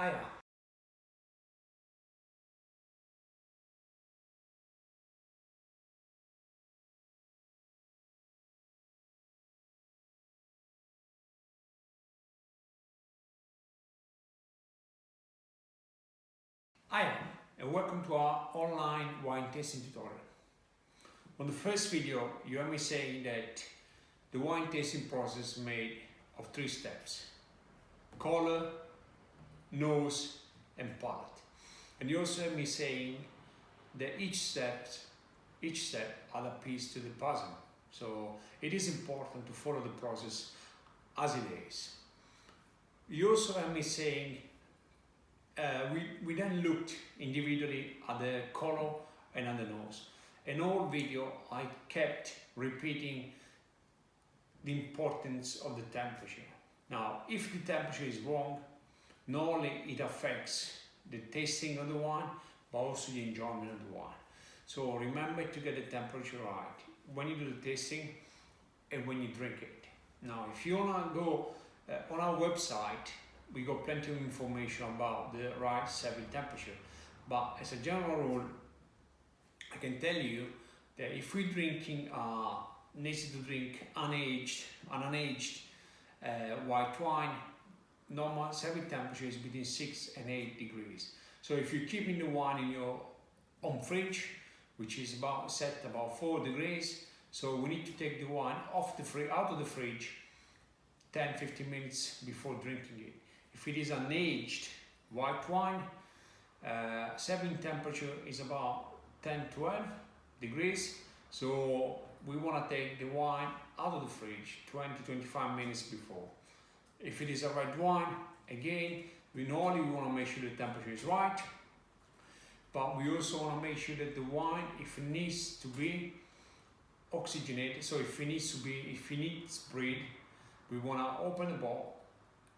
Hiya. Hiya, and welcome to our online wine tasting tutorial. On the first video, you heard me saying that the wine tasting process is made of 3 steps: color, nose, and palate. And you also heard me saying that each step adds a piece to the puzzle. So it is important to follow the process as it is. You also heard me saying we then looked individually at the color and at the nose. In all video, I kept repeating the importance of the temperature. Now, if the temperature is wrong, not only it affects the tasting of the wine, but also the enjoyment of the wine. So remember to get the temperature right when you do the tasting and when you drink it. Now, if you wanna go on our website, we got plenty of information about the right serving temperature. But as a general rule, I can tell you that if we're drinking needs to drink unaged white wine, normal serving temperature is between 6 and 8 degrees. So if you're keeping the wine in your own fridge, which is set about 4 degrees, so we need to take the wine out of the fridge 10-15 minutes before drinking it. If it is an aged white wine, serving temperature is about 10-12 degrees. So we want to take the wine out of the fridge 20-25 minutes before. If it is a red wine, again, we want to make sure the temperature is right, but we also want to make sure that the wine, if it needs to be oxygenated, so if it needs breathe, we want to open the bottle.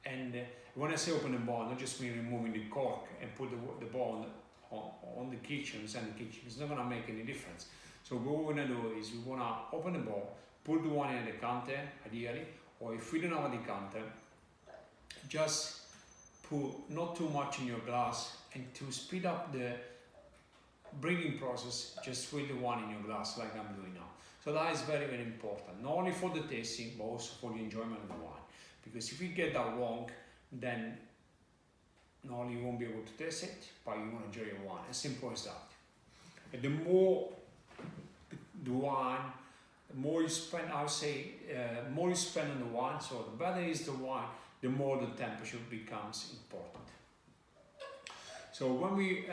And when I say open the bottle, not just mean removing the cork and put the bottle on the kitchen, and the kitchen. It's not going to make any difference. So what we're going to do is we want to open the bottle, put the wine in a decanter, ideally, or if we don't have a decanter, just put not too much in your glass, and to speed up the brewing process, just fill the wine in your glass like I'm doing now. So that is very, very important, not only for the tasting, but also for the enjoyment of the wine. Because if you get that wrong, then not only you won't be able to taste it, but you won't enjoy your wine. As simple as that. And the more the wine, the more you spend, I would say, more you spend on the wine, so the better is the wine, the more the temperature becomes important. So when we,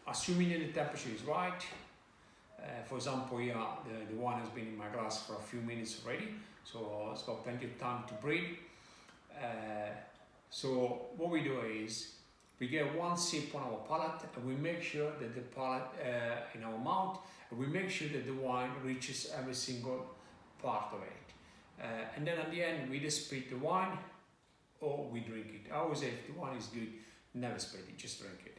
assuming that the temperature is right, for example, here the wine has been in my glass for a few minutes already, so it's got plenty of time to breathe. So what we do is we get one sip on our palate, and we make sure that the palate in our mouth, and we make sure that the wine reaches every single part of it. And then at the end, we either split the wine or we drink it. I always say if the wine is good, never split it, just drink it.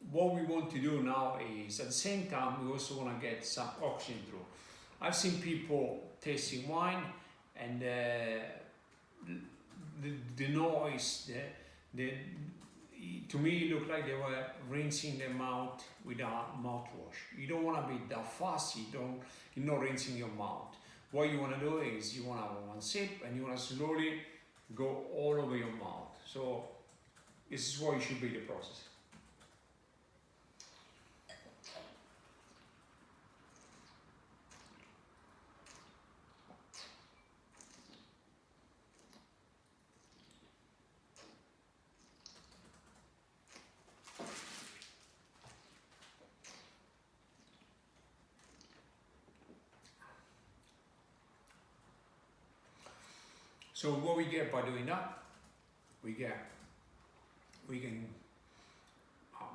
What we want to do now is, at the same time, we also want to get some oxygen through. I've seen people tasting wine, and the noise, to me it looked like they were rinsing their mouth with a mouthwash. You don't want to be that fussy, you're not rinsing your mouth. What you want to do is you want to have one sip, and you want to slowly go all over your mouth. So this is what you should be the process. So what we get by doing that, we can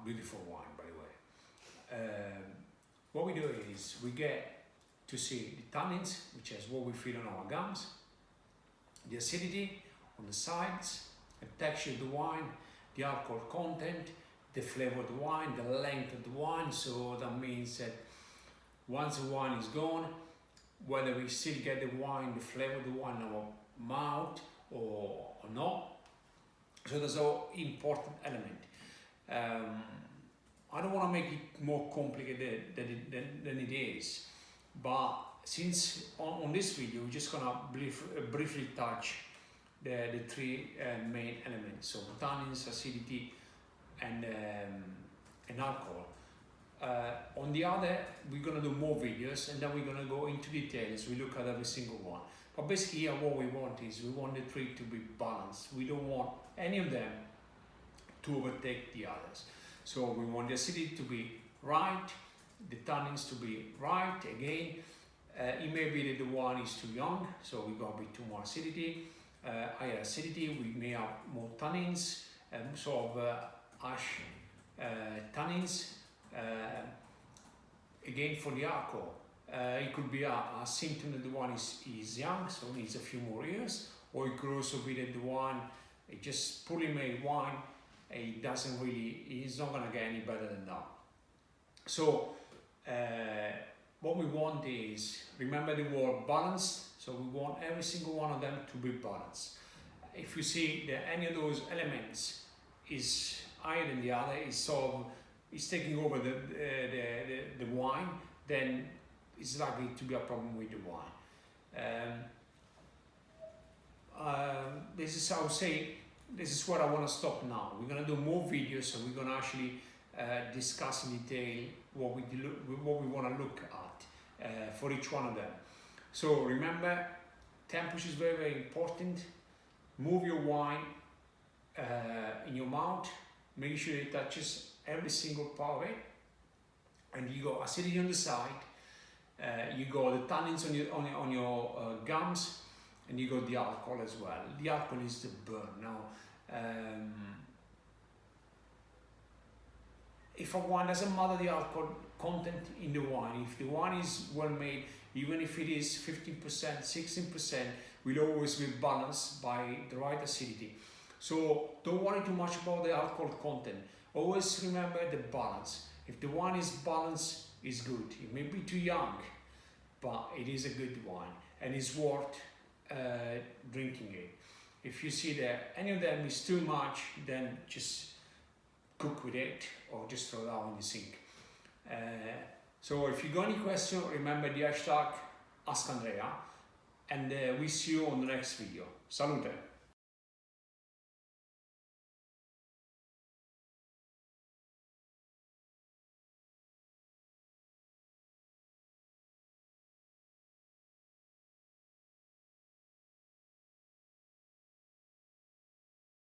beautiful wine, by the way. What we do is we get to see the tannins, which is what we feel on our gums, the acidity on the sides, the texture of the wine, the alcohol content, the flavor of the wine, the length of the wine. So that means that once the wine is gone, whether we still get the wine, the flavor of the wine in our mouth, or not. So that's an important element. I don't want to make it more complicated than it is, but since on this video we're just gonna briefly touch the three main elements, so tannins, acidity, and alcohol. On the other, we're gonna do more videos, and then we're gonna go into details. We look at every single one. But basically, here, what we want is we want the three to be balanced. We don't want any of them to overtake the others. So we want the acidity to be right, the tannins to be right. Again, it may be that the wine is too young, so we got a bit too more acidity. Higher acidity, we may have more tannins, sort of ash tannins. Again, for the alcohol, it could be a symptom that the wine is young, so needs a few more years, or it could also be that the wine, it just poorly made wine, it's not gonna get any better than that. So what we want is, remember the word balanced, so we want every single one of them to be balanced. If you see that any of those elements is higher than the other, is taking over the wine, then it's likely to be a problem with the wine. This is, I would say, this is where I want to stop now. We're going to do more videos, so we're going to actually discuss in detail what we want to look at for each one of them. So remember, temperature is very, very important. Move your wine in your mouth, make sure it touches every single part of it, and you got acidity on the side, you got the tannins on your gums, and you got the alcohol as well. The alcohol is the burn. Now, if a wine doesn't matter the alcohol content in the wine, if the wine is well made, even if it is 15%, 16%, will always be balanced by the right acidity. So don't worry too much about the alcohol content. Always remember the balance. If the wine is balanced, it's good. It may be too young, but it is a good wine and it's worth drinking it. If you see that any of them is too much, then just cook with it or just throw it out in the sink. So if you got any question, remember the hashtag AskAndrea, and we see you on the next video. Salute!